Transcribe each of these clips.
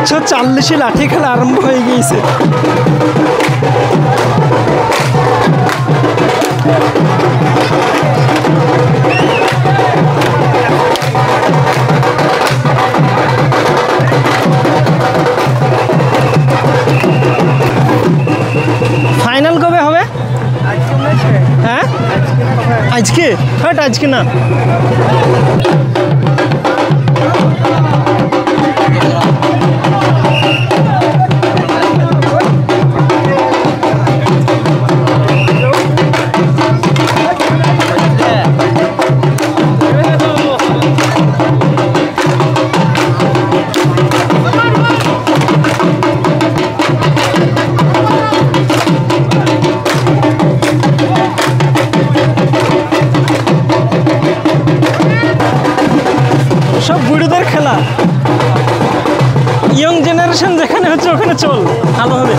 140 লাঠি খেলা আরম্ভ হয়ে গিয়েছে। ফাইনাল কবে হবে? হ্যাঁ আজকে, হ্যাঁ আজকে না। সব বুড়োদের খেলা, ইয়ং জেনারেশন যেখানে হচ্ছে ওখানে চল, ভালো হবে।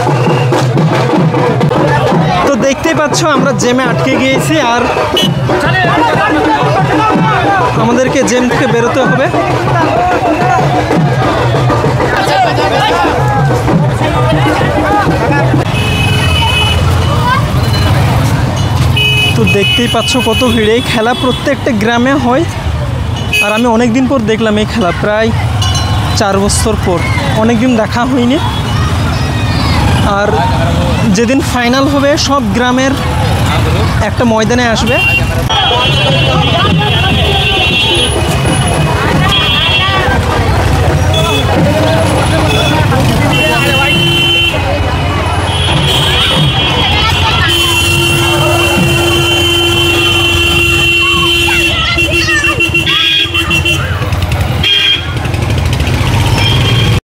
তো দেখতেই পাচ্ছ আমরা জেমে আটকে গিয়েছি, আর আমাদেরকে জেম থেকে বেরোতে হবে। তো দেখতেই পাচ্ছ কত ভিড়। এই খেলা প্রত্যেকটা গ্রামে হয়, আর আমি অনেক দিন পর দেখলাম এই খেলা, প্রায় 4 বছর পর, অনেক দিন দেখা হয়নি। আর যেদিন ফাইনাল হবে সব গ্রামের একটা ময়দানে আসবে।